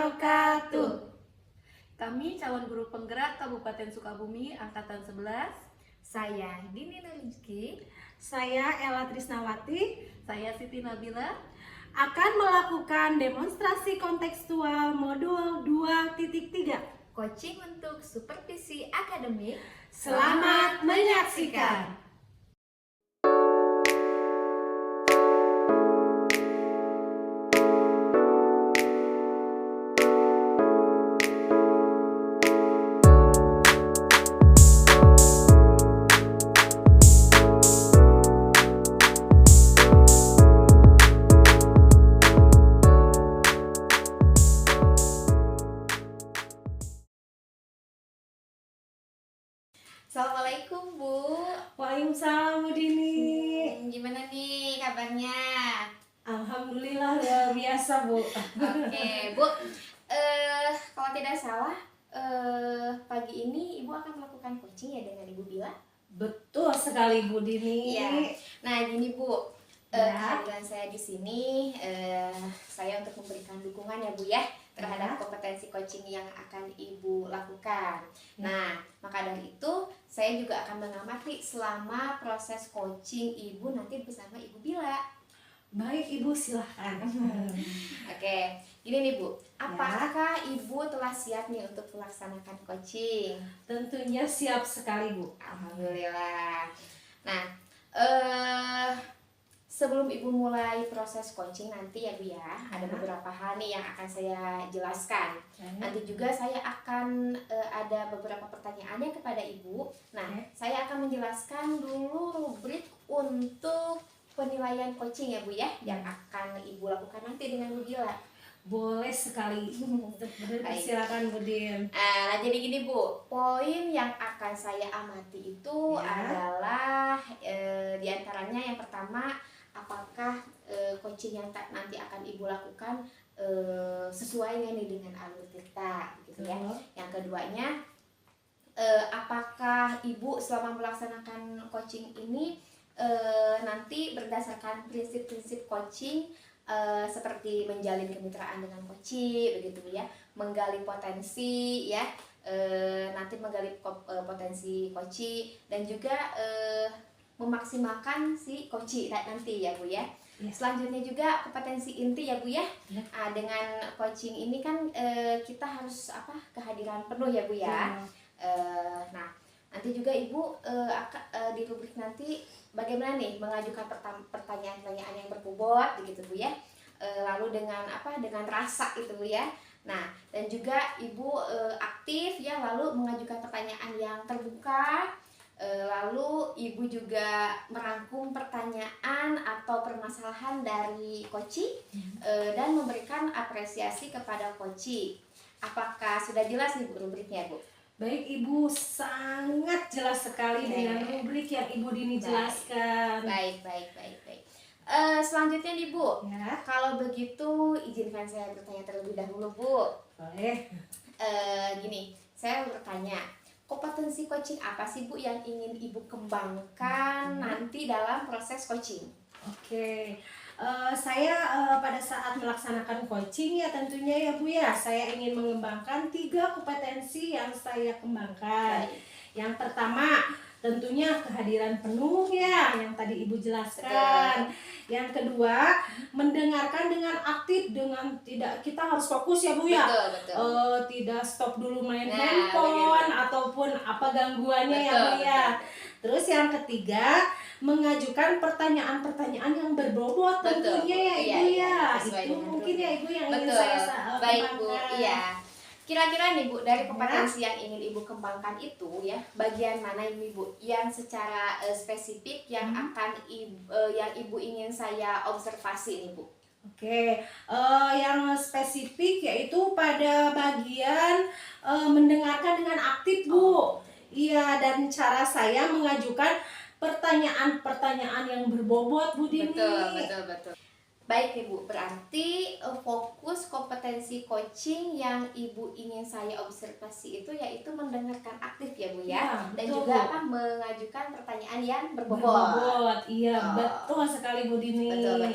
wabarakatuh. Kami calon guru penggerak Kabupaten Sukabumi Angkatan 11. Saya Dini Nurrizky. Saya Ella Trisnawati. Saya Siti Nabila. Akan melakukan demonstrasi kontekstual modul 2.3. Coaching untuk supervisi akademik. Selamat menyaksikan. Assalamualaikum Bu. Waalaikumsalam Bu Dini. Gimana nih kabarnya? Alhamdulillah luar biasa Bu. Oke Bu, kalau tidak salah pagi ini Ibu akan melakukan coaching ya dengan Ibu Bila? Betul sekali Bu Dini. Iya. Nah gini Bu, Ya. kehadiran saya di sini saya untuk memberikan dukungan ya Bu ya terhadap kompetensi coaching yang akan Ibu lakukan. Nah, maka dari itu saya juga akan mengamati selama proses coaching Ibu nanti bersama Ibu Bila. Baik Ibu, silahkan. Oke, gini nih Bu, apakah Ibu telah siap nih untuk melaksanakan coaching? Tentunya siap sekali Bu. Alhamdulillah. Nah, sebelum Ibu mulai proses coaching nanti ya Bu ya, ada beberapa hal nih yang akan saya jelaskan. Nanti juga saya akan ada beberapa pertanyaannya kepada Ibu. Nah, saya akan menjelaskan dulu rubrik untuk penilaian coaching ya Bu ya, yang akan Ibu lakukan nanti dengan Bu Bila. Boleh sekali. Silakan Bu Din. Nah, jadi gini Bu, poin yang akan saya amati itu adalah diantaranya yang pertama, apakah coaching yang nanti akan Ibu lakukan sesuai nih dengan alur kita, gitu ya. Yang keduanya, apakah Ibu selama melaksanakan coaching ini nanti berdasarkan prinsip-prinsip coaching seperti menjalin kemitraan dengan coach, begitu ya, menggali potensi ya, nanti menggali potensi coach dan juga memaksimalkan si coach nanti ya Bu ya. Selanjutnya juga kompetensi inti ya Bu ya. Dengan coaching ini kan kita harus kehadiran penuh ya Bu ya. Nah, nanti juga Ibu di rubrik nanti bagaimana nih mengajukan pertanyaan-pertanyaan yang berbobot begitu Bu ya. Lalu dengan dengan rasa itu Bu ya. Nah, dan juga Ibu aktif ya, lalu mengajukan pertanyaan yang terbuka. Lalu Ibu juga merangkum pertanyaan atau permasalahan dari coach dan memberikan apresiasi kepada coach. Apakah sudah jelas nih Bu rubriknya Bu? Baik Ibu, sangat jelas sekali dengan rubrik yang Ibu Dini jelaskan. Baik. Selanjutnya nih Bu, kalau begitu izinkan saya bertanya terlebih dahulu Bu. Boleh. Gini, saya bertanya, kompetensi coaching apa sih Bu yang ingin Ibu kembangkan nanti dalam proses coaching? Oke. Saya pada saat melaksanakan coaching ya tentunya ya Bu ya, saya ingin mengembangkan 3 kompetensi yang saya kembangkan. Yang pertama tentunya kehadiran penuh ya, yang tadi Ibu jelaskan. Yang kedua, mendengarkan dengan aktif, dengan tidak kita harus fokus ya Bu ya. Betul. Tidak stop dulu main handphone ataupun apa gangguannya ya Bu ya. Terus yang ketiga, mengajukan pertanyaan-pertanyaan yang berbobot tentunya ya Ibu ya. Itu mungkin ya Ibu yang ingin saya kembangkan. Baik Bu, iya. Kira-kira nih Bu, dari kompetensi yang ingin Ibu kembangkan itu ya, bagian mana ini Bu yang secara spesifik yang akan yang Ibu ingin saya observasi nih Bu? Oke, yang spesifik yaitu pada bagian mendengarkan dengan aktif Bu. Iya, dan cara saya mengajukan pertanyaan-pertanyaan yang berbobot Bu Dini. Betul. Baik nih Bu, berarti fokus kompetensi coaching yang Ibu ingin saya observasi itu yaitu mendengarkan aktif ya Bu ya, dan juga mengajukan pertanyaan yang berbobot. Iya, betul sekali Bu Dini.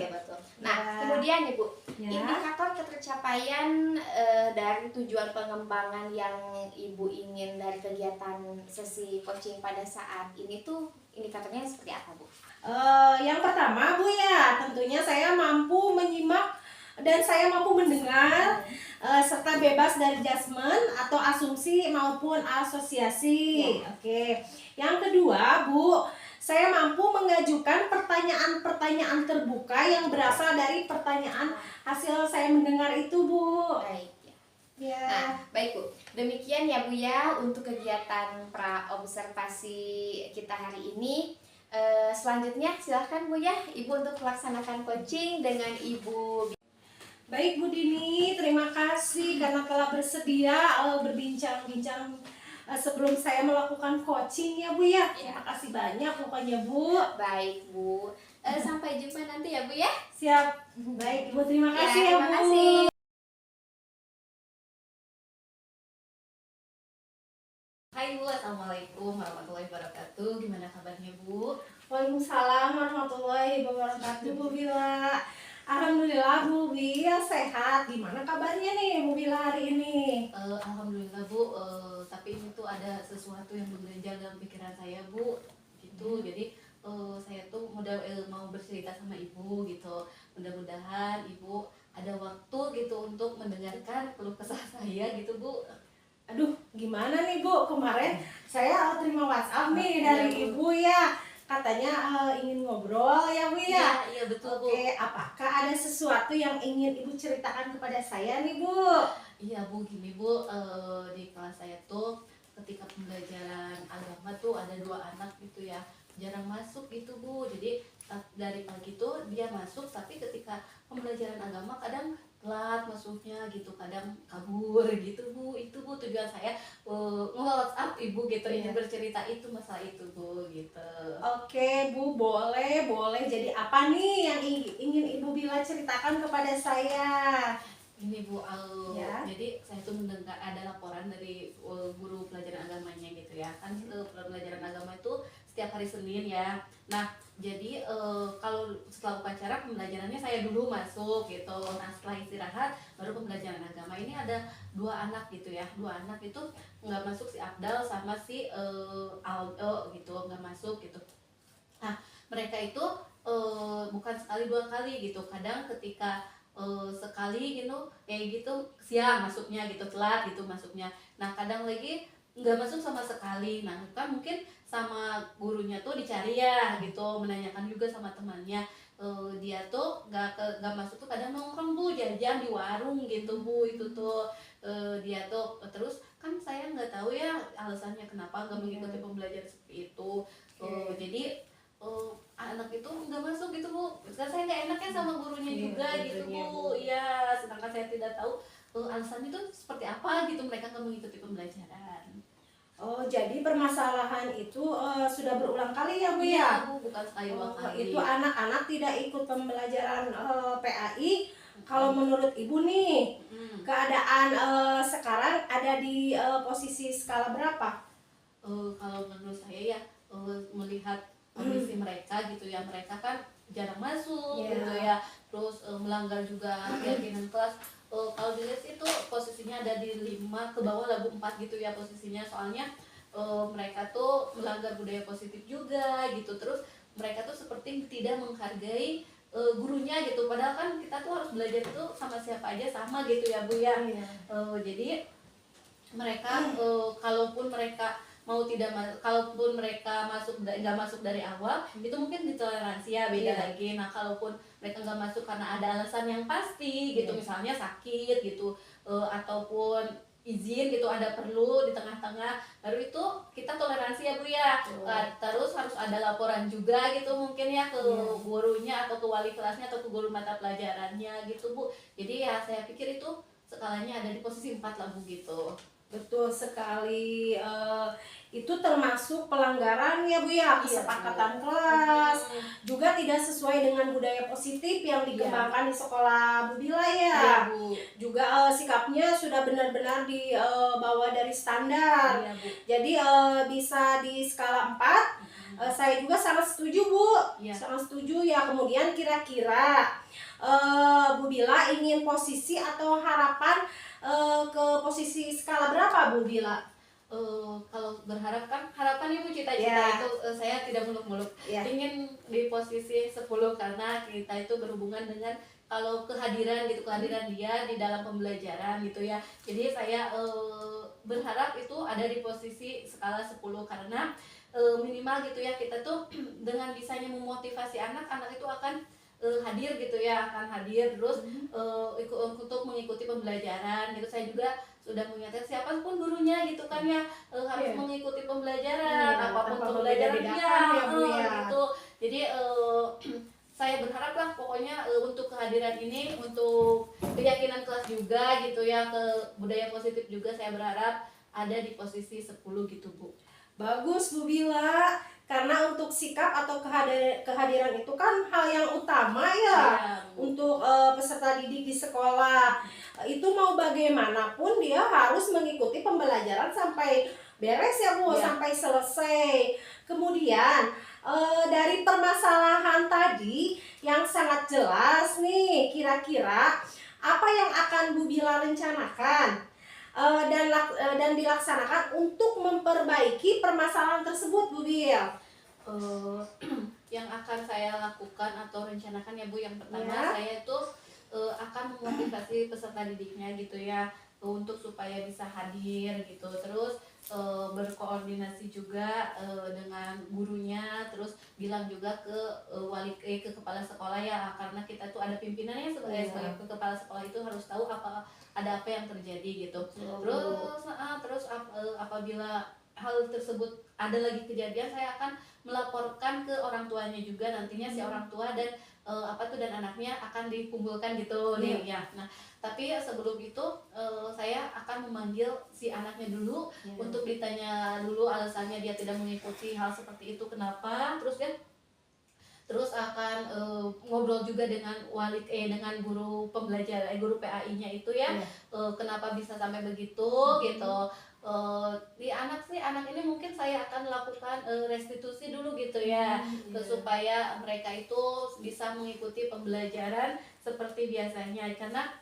Betul. Nah, Ya. kemudian ya Bu, Ya. indikator ketercapaian dari tujuan pengembangan yang Ibu ingin dari kegiatan sesi coaching pada saat ini tuh indikatornya seperti apa Bu? Yang pertama Bu ya, tentunya saya mampu menyimak dan saya mampu mendengar serta bebas dari judgement atau asumsi maupun asosiasi. Oke. Yang kedua Bu, saya mampu mengajukan pertanyaan-pertanyaan terbuka yang berasal dari pertanyaan hasil saya mendengar itu Bu. Baik ya. Ya. Nah, baik Bu. Demikian ya Bu ya untuk kegiatan pra observasi kita hari ini. Selanjutnya silahkan Bu ya Ibu untuk melaksanakan coaching dengan Ibu. Baik Bu Dini, terima kasih karena telah bersedia berbincang-bincang sebelum saya melakukan coaching ya Bu ya. Terima kasih banyak pokoknya Bu. Baik Bu. Sampai jumpa nanti ya Bu ya. Siap. Baik Ibu, terima kasih ya, terima Bu. kasih. Hai Bu, Assalamualaikum warahmatullahi wabarakatuh. Gimana kabarnya Bu? Waalaikumsalam warahmatullahi wabarakatuh Bu Bila. Alhamdulillah Bu Bila sehat. Gimana kabarnya nih Bu Bila hari ini? Alhamdulillah Bu, tapi ini tuh ada sesuatu yang mengganjal dalam pikiran saya Bu, gitu. Jadi saya tuh mau bercerita sama Ibu gitu. Mudah-mudahan Ibu ada waktu gitu untuk mendengarkan keluh kesah saya gitu Bu. Aduh, gimana nih Bu? Kemarin saya terima WhatsApp nih Iya, dari Bu. Ibu ya. Katanya ingin ngobrol ya Bu ya. Iya betul Bu. Oke, apakah ada sesuatu yang ingin Ibu ceritakan kepada saya nih Bu? Iya Bu, gini Bu, di kelas saya tuh ketika pembelajaran agama tuh ada 2 anak gitu ya, jarang masuk gitu Bu. Jadi dari pagi tuh dia masuk, tapi ketika pembelajaran agama kadang telat masuknya gitu, kadang kabur gitu Bu. Itu Bu tujuan saya nge-WhatsApp Ibu gitu, ingin bercerita itu masalah itu Bu gitu. Oke Bu, boleh. Jadi apa nih yang ingin Ibu Bila ceritakan kepada saya? Ini Bu, Ya. jadi saya tuh mendengar ada laporan dari guru pelajaran agamanya gitu ya. Kan pelajaran agama itu setiap hari Senin ya. Nah, jadi kalau setelah upacara pembelajarannya saya dulu masuk gitu. Nah, setelah istirahat baru pembelajaran agama. Ini ada 2 anak gitu ya. 2 anak itu nggak masuk, si Abdal sama si Aldo gitu, nggak masuk gitu. Nah, mereka itu bukan sekali 2 kali gitu. Kadang ketika sekali gitu kayak gitu siang masuknya gitu, telat gitu masuknya. Nah kadang lagi nggak masuk sama sekali. Nah kan mungkin sama gurunya tuh dicari ya gitu, menanyakan juga sama temannya. Dia tuh nggak masuk tuh kadang nongkrong Bu, jajan di warung gitu Bu. Itu tuh dia tuh terus kan saya nggak tahu ya alasannya kenapa nggak mengikuti pembelajaran seperti itu. Jadi anak itu nggak masuk gitu Bu. Sekarang saya nggak enaknya sama gurunya juga gitu Bu. Iya, sedangkan saya tidak tahu alasannya itu seperti apa gitu, mereka nggak mengikuti pembelajaran. Oh, jadi permasalahan itu sudah berulang kali ya Bu Iya ya? Bu, bukan sekali 2 kali. Itu anak-anak tidak ikut pembelajaran PAI. Kalau menurut Ibu nih, keadaan sekarang ada di posisi skala berapa? Kalau menurut saya ya melihat kondisi mereka gitu ya, mereka kan jarang masuk gitu ya, terus melanggar juga keyakinan kelas. Kalau dilihat sih itu posisinya ada di 5 ke bawah lagu 4 gitu ya posisinya, soalnya mereka tuh melanggar budaya positif juga gitu. Terus mereka tuh seperti tidak menghargai gurunya gitu, padahal kan kita tuh harus belajar itu sama siapa aja sama gitu ya Bu ya. Jadi mereka kalaupun mereka nggak masuk dari awal itu mungkin ditoleransi ya, beda lagi. Nah kalaupun mereka nggak masuk karena ada alasan yang pasti gitu, misalnya sakit gitu, ataupun izin gitu, ada perlu di tengah-tengah, baru itu kita toleransi ya Bu ya. Terus harus ada laporan juga gitu mungkin ya ke gurunya atau ke wali kelasnya atau ke guru mata pelajarannya gitu Bu. Jadi ya saya pikir itu skalanya ada di posisi 4 lah Bu gitu. Betul sekali, itu termasuk pelanggaran ya Bu ya, kesepakatan kelas, juga tidak sesuai dengan budaya positif yang dikembangkan di sekolah Bu Bila ya. Bu. Juga sikapnya sudah benar-benar di bawah dari standar. Iya, Bu. Jadi bisa di skala 4 Saya juga sangat setuju Bu, Iya. sangat setuju ya. Kemudian kira-kira Bu Bila ingin posisi atau harapan ke posisi skala berapa Bu Bila? Kalau berharap kan harapan ibu cita-cita Ya. itu saya tidak muluk-muluk Ya. ingin di posisi 10 karena kita itu berhubungan dengan kalau kehadiran dia di dalam pembelajaran gitu ya. Jadi saya berharap itu ada di posisi skala 10 karena minimal gitu ya kita tuh dengan bisanya memotivasi anak itu akan hadir gitu ya, akan hadir terus untuk mengikuti pembelajaran gitu. Saya juga sudah mengingatkan siapapun gurunya gitu kan ya harus Iya. mengikuti pembelajaran apapun tanpa pembelajaran membeda-bedakan ya, Bu, ya. gitu. Jadi saya berharap lah pokoknya untuk kehadiran ini, untuk keyakinan kelas juga gitu ya, ke budaya positif juga saya berharap ada di posisi 10 gitu Bu. Bagus Bu Bila, karena untuk sikap atau kehadiran itu kan hal yang utama ya Bu. untuk peserta didik di sekolah. Itu mau bagaimanapun dia harus mengikuti pembelajaran sampai beres ya Bu, Ya. sampai selesai. Kemudian dari permasalahan tadi yang sangat jelas nih, kira-kira apa yang akan Bu Bila rencanakan dan dilaksanakan untuk memperbaiki permasalahan tersebut Bu Bil? Yang akan saya lakukan atau rencanakan ya Bu, yang pertama Ya. saya itu akan memotivasi peserta didiknya gitu ya untuk supaya bisa hadir gitu, terus berkoordinasi juga dengan gurunya, terus bilang juga ke ke kepala sekolah ya, karena kita tuh ada pimpinannya sebagai kepala sekolah itu harus tahu ada apa yang terjadi gitu. Terus apabila hal tersebut ada lagi kejadian, saya akan melaporkan ke orang tuanya juga nantinya. Si orang tua dan dan anaknya akan dikumpulkan gitu nih ya. Nah, tapi sebelum itu saya akan memanggil si anaknya dulu untuk ditanya dulu alasannya dia tidak mengikuti hal seperti itu kenapa, terus akan ngobrol juga dengan dengan guru pembelajaran guru PAI-nya itu ya. Kenapa bisa sampai begitu gitu. Di anak ini mungkin saya akan lakukan restitusi dulu gitu ya, supaya mereka itu bisa mengikuti pembelajaran seperti biasanya, karena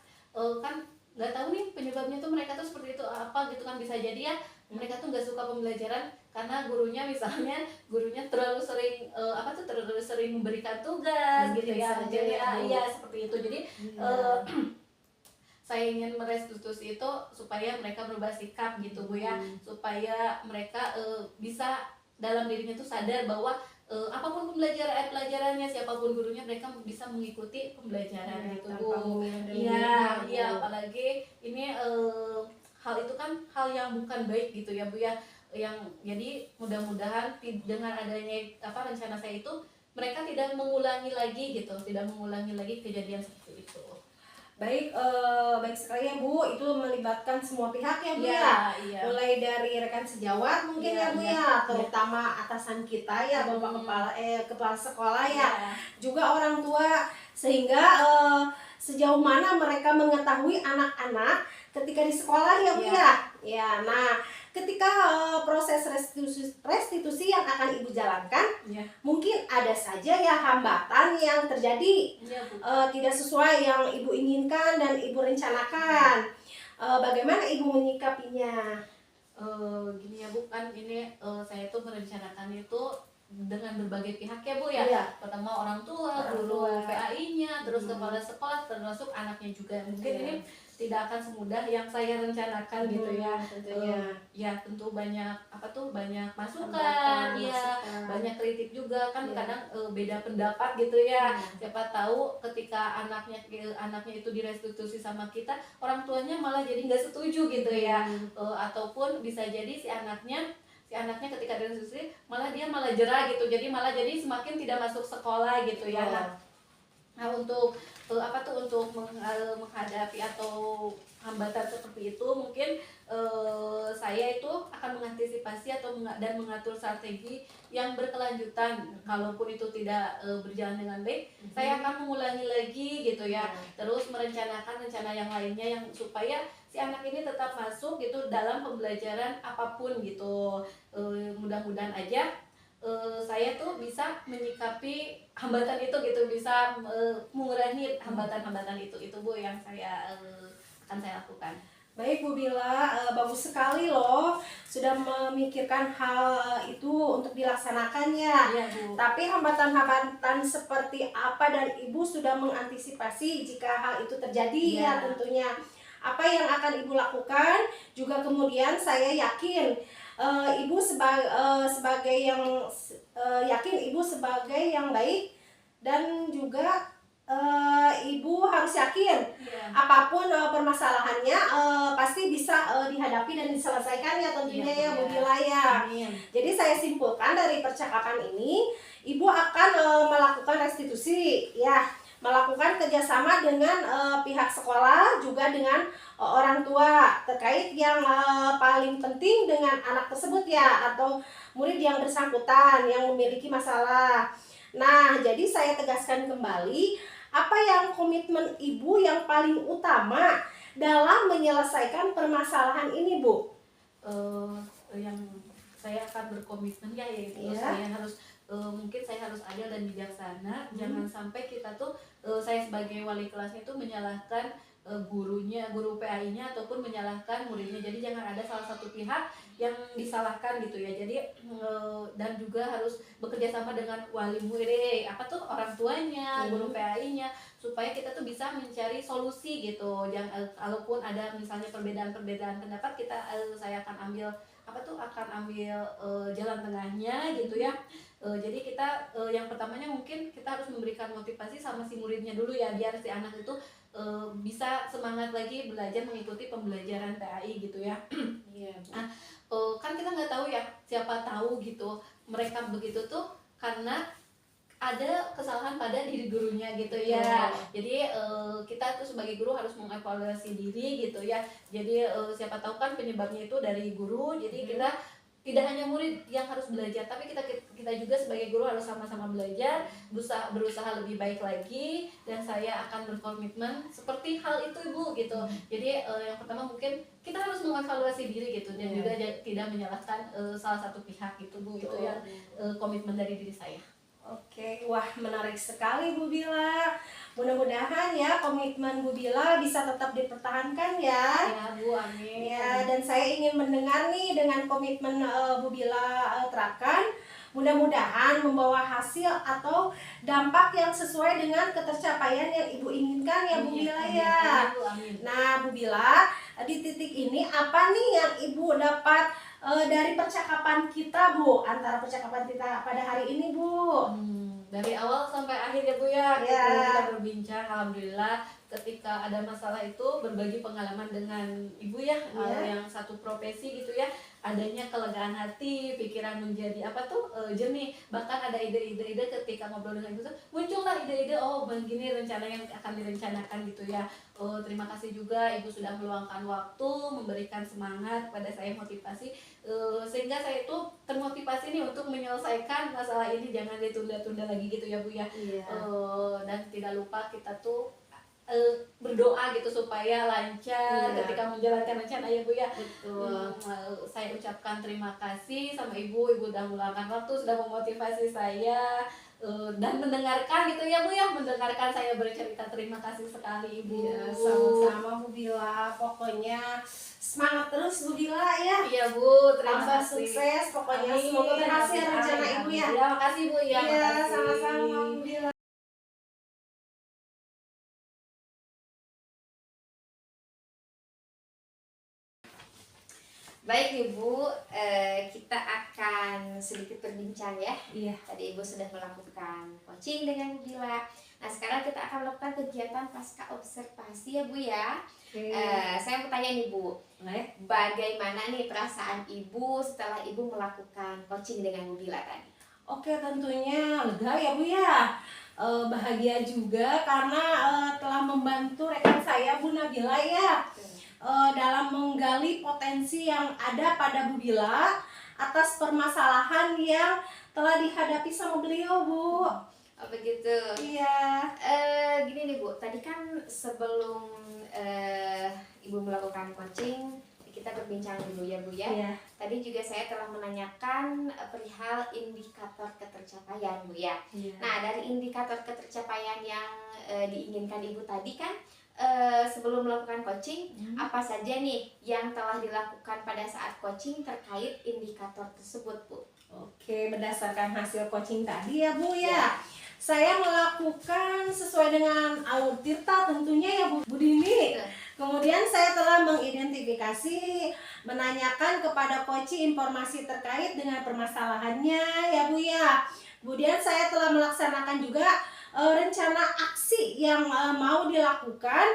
kan nggak tahu nih penyebabnya tuh mereka tuh seperti itu apa gitu kan. Bisa jadi ya mereka tuh nggak suka pembelajaran karena gurunya terlalu sering terlalu sering memberikan tugas gitu ya. Jadi ya seperti itu. Jadi saya ingin merestitusi itu supaya mereka berubah sikap gitu Bu ya, supaya mereka bisa dalam dirinya tuh sadar bahwa apapun pelajarannya, siapapun gurunya, mereka bisa mengikuti pembelajaran gitu Bu. Iya, apalagi ini hal itu kan hal yang bukan baik gitu ya Bu ya, yang jadi mudah-mudahan dengan adanya rencana saya itu mereka tidak mengulangi lagi kejadian seperti itu. Baik sekali ya Bu, itu melibatkan semua pihak ya Bu Iya. Mulai dari rekan sejawat mungkin ya Bu ya, terutama atasan kita ya, Bapak kepala sekolah ya, juga orang tua, sehingga sejauh mana mereka mengetahui anak-anak ketika di sekolah ya Bu ya. Ya, nah ketika proses restitusi yang akan Ibu jalankan, mungkin ada saja ya hambatan yang terjadi, tidak sesuai yang Ibu inginkan dan Ibu rencanakan. Bagaimana Ibu menyikapinya? Gini ya Bu, kan ini saya tuh merencanakan itu dengan berbagai pihak ya Bu ya. Pertama orang tua, guru PAI-nya, terus kepala sekolah, termasuk anaknya juga. Mungkin ini tidak akan semudah yang saya rencanakan gitu ya. Ya tentu banyak banyak masukan ya, banyak kritik juga kan. Kadang beda pendapat gitu ya. Siapa tahu ketika anaknya itu direstitusi sama kita, orang tuanya malah jadi nggak setuju gitu ya. Ataupun bisa jadi si anaknya ketika direstitusi malah jerah gitu, jadi semakin tidak masuk sekolah gitu ya. Nah untuk untuk menghadapi atau hambatan seperti itu, mungkin saya itu akan mengantisipasi dan mengatur strategi yang berkelanjutan. Kalaupun itu tidak berjalan dengan baik, saya akan mengulangi lagi gitu ya. Terus merencanakan rencana yang lainnya yang supaya si anak ini tetap masuk gitu dalam pembelajaran apapun gitu. Mudah-mudahan aja saya tuh bisa menyikapi hambatan itu gitu, bisa mengurangi hambatan-hambatan itu Bu yang akan saya lakukan. Baik Bu Bila, bagus sekali loh sudah memikirkan hal itu untuk dilaksanakan ya. Iya Bu. Tapi hambatan-hambatan seperti apa dan Ibu sudah mengantisipasi jika hal itu terjadi ya tentunya. Apa yang akan Ibu lakukan juga kemudian saya yakin Ibu sebagai yang yakin Ibu sebagai yang baik dan juga Ibu harus yakin apapun permasalahannya pasti bisa dihadapi dan diselesaikan ya tentunya ya Bu Bila ya. Jadi saya simpulkan dari percakapan ini Ibu akan melakukan restitusi ya, melakukan kerjasama dengan pihak sekolah juga dengan orang tua terkait yang paling penting dengan anak tersebut ya, atau murid yang bersangkutan yang memiliki masalah. Nah, jadi saya tegaskan kembali apa yang komitmen Ibu yang paling utama dalam menyelesaikan permasalahan ini Bu? Yang saya akan berkomitmen ya Ibu, saya harus mungkin saya harus adil dan bijaksana. Jangan sampai kita tuh saya sebagai wali kelasnya itu menyalahkan gurunya, guru PAI-nya ataupun menyalahkan muridnya. Jadi jangan ada salah satu pihak yang disalahkan gitu ya. Jadi dan juga harus bekerja sama dengan wali murid, orang tuanya, guru PAI-nya, supaya kita tuh bisa mencari solusi gitu. Jangan kalaupun ada misalnya perbedaan pendapat, saya akan ambil jalan tengahnya gitu ya. Jadi kita yang pertamanya mungkin kita harus memberikan motivasi sama si muridnya dulu ya, biar si anak itu bisa semangat lagi belajar mengikuti pembelajaran PAI gitu ya. Kan kita nggak tahu ya, siapa tahu gitu mereka begitu tuh karena ada kesalahan pada diri gurunya gitu ya. Jadi kita tuh sebagai guru harus mengevaluasi diri gitu ya. Jadi siapa tahu kan penyebabnya itu dari guru. Jadi kita tidak hanya murid yang harus belajar, tapi kita juga sebagai guru harus sama-sama belajar, berusaha lebih baik lagi. Dan saya akan berkomitmen seperti hal itu Ibu gitu. Jadi yang pertama mungkin kita harus mengevaluasi diri gitu, dan juga tidak menyalahkan salah satu pihak gitu Bu. Itu yang komitmen dari diri saya. Oke, wah menarik sekali Bu Bila. Mudah-mudahan ya komitmen Bu Bila bisa tetap dipertahankan ya. Ya Bu, amin. Ya, dan saya ingin mendengar nih dengan komitmen Bu Bila terapkan, mudah-mudahan membawa hasil atau dampak yang sesuai dengan ketercapaian yang Ibu inginkan ya Bu Bila ya. Nah Bu Bila, di titik ini apa nih yang Ibu dapat dari percakapan kita Bu, antara percakapan kita pada hari ini Bu? Dari awal sampai akhir ya Bu ya, kita berbincang. Alhamdulillah ketika ada masalah itu berbagi pengalaman dengan Ibu ya, yang satu profesi gitu ya, adanya kelegaan hati, pikiran menjadi jernih. Bahkan ada ide-ide ketika ngobrol dengan Ibu tuh muncullah ide-ide, begini rencana yang akan direncanakan gitu ya. Terima kasih juga Ibu sudah meluangkan waktu, memberikan semangat pada saya, motivasi, sehingga saya itu termotivasi nih untuk menyelesaikan masalah ini, jangan ditunda-tunda lagi gitu ya Bu ya. Dan tidak lupa kita tuh berdoa gitu supaya lancar ketika menjalankan rencana ya Bu ya. Saya ucapkan terima kasih sama Ibu udah meluangkan waktu, sudah memotivasi saya dan mendengarkan gitu ya Bu ya, mendengarkan saya bercerita. Terima kasih sekali Ibu. Sama-sama Bu Bila, pokoknya semangat terus Bu Bila ya. Iya Bu, terima tambah kasih. Sukses pokoknya, semoga berhasil rencana Ibu ya. Ya, makasih Bu ya. Iya, sama-sama Bu Bila. Baik Ibu, kita akan sedikit berbincang ya. Tadi Ibu sudah melakukan coaching dengan Bu Bila. Nah sekarang kita akan melakukan kegiatan pasca observasi ya Bu ya. Saya mau tanya nih Bu, bagaimana nih perasaan Ibu setelah Ibu melakukan coaching dengan Bu Bila tadi? Oke, tentunya lega ya Bu ya. Bahagia juga karena telah membantu rekan saya Bu Nabila ya. Dalam menggali potensi yang ada pada Bu Bila atas permasalahan yang telah dihadapi sama beliau Bu. Begitu. Iya. Gini nih Bu, tadi kan sebelum Ibu melakukan coaching, kita berbincang dulu ya Bu ya. Iya. Tadi juga saya telah menanyakan perihal indikator ketercapaian Bu ya. Iya. Nah, dari indikator ketercapaian yang diinginkan Ibu tadi kan, sebelum melakukan coaching, apa saja nih yang telah dilakukan pada saat coaching terkait indikator tersebut Bu? Oke, berdasarkan hasil coaching tadi ya Bu Ya. ya. Saya melakukan sesuai dengan alur tirta tentunya ya Bu Dini. Kemudian saya telah mengidentifikasi, menanyakan kepada coaching informasi terkait dengan permasalahannya ya Bu ya. Kemudian saya telah melaksanakan juga rencana aksi yang mau dilakukan,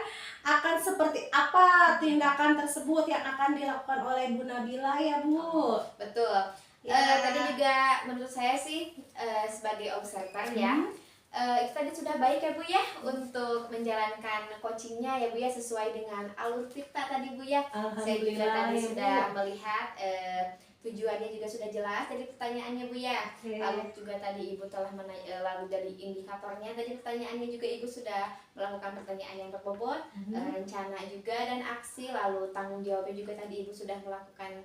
akan seperti apa tindakan tersebut yang akan dilakukan oleh Bu Nabila ya Bu. Betul. Ya. Tadi juga menurut saya sih sebagai observer ya, itu tadi sudah baik ya Bu ya untuk menjalankan coachingnya ya Bu ya, sesuai dengan alur tirta tadi Bu ya. Saya juga Alhamdulillah tadi ya, Bu. sudah melihat tujuannya juga sudah jelas dari pertanyaannya Bu ya. Oke. Lalu juga tadi Ibu telah lalu dari indikatornya tadi pertanyaannya juga Ibu sudah melakukan pertanyaan yang berbobot, rencana juga dan aksi, lalu tanggung jawabnya juga tadi Ibu sudah melakukan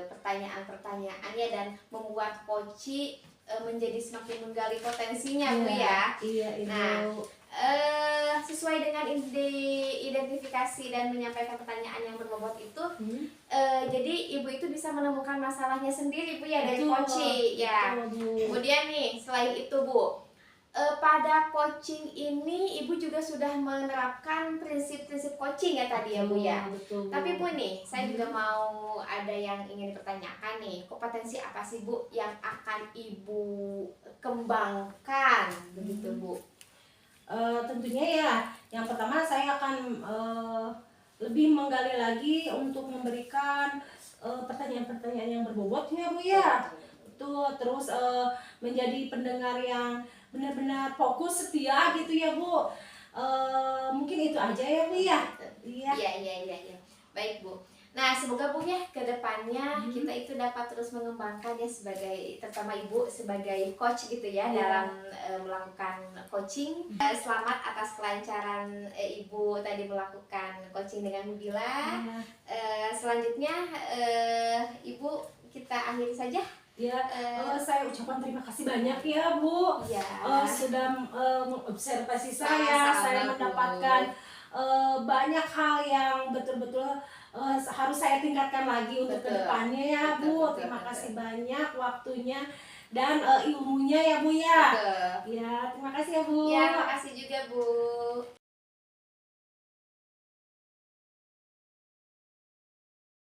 pertanyaan-pertanyaannya dan membuat coach menjadi semakin menggali potensinya Bu ya. Iya Ibu. Nah, sesuai dengan identifikasi dan menyampaikan pertanyaan yang berbobot itu, jadi Ibu itu bisa menemukan masalahnya sendiri Bu ya dari Betul, coaching ya. betul, Bu. Kemudian nih selain itu Bu, pada coaching ini Ibu juga sudah menerapkan prinsip-prinsip coaching ya tadi ya Bu ya. Betul, Bu. Tapi Bu nih, saya juga mau ada yang ingin dipertanyakan nih, kompetensi apa sih Bu yang akan Ibu kembangkan begitu Bu? Tentunya ya, yang pertama saya akan lebih menggali lagi untuk memberikan pertanyaan-pertanyaan yang berbobotnya Bu ya. Betul, terus menjadi pendengar yang benar-benar fokus setia gitu ya Bu. Mungkin itu aja ya Bu ya. Iya. Iya. Baik Bu. Nah, semoga Bu ya ke depannya kita itu dapat terus mengembangkan ya sebagai, terutama Ibu sebagai coach gitu ya dalam melakukan coaching. Selamat atas kelancaran Ibu tadi melakukan coaching dengan Nabila. Selanjutnya Ibu kita akhiri saja. Ya, saya ucapkan terima kasih banyak ya Bu. Ya. Sudah mengobservasi saya Sama-sama, Bu. mendapatkan banyak hal yang betul-betul harus saya tingkatkan lagi untuk Betul. kedepannya ya Bu. Betul, Terima betul. kasih banyak waktunya dan ilmunya ya Bu ya. Betul. Ya, terima kasih ya Bu. Ya, makasih juga Bu.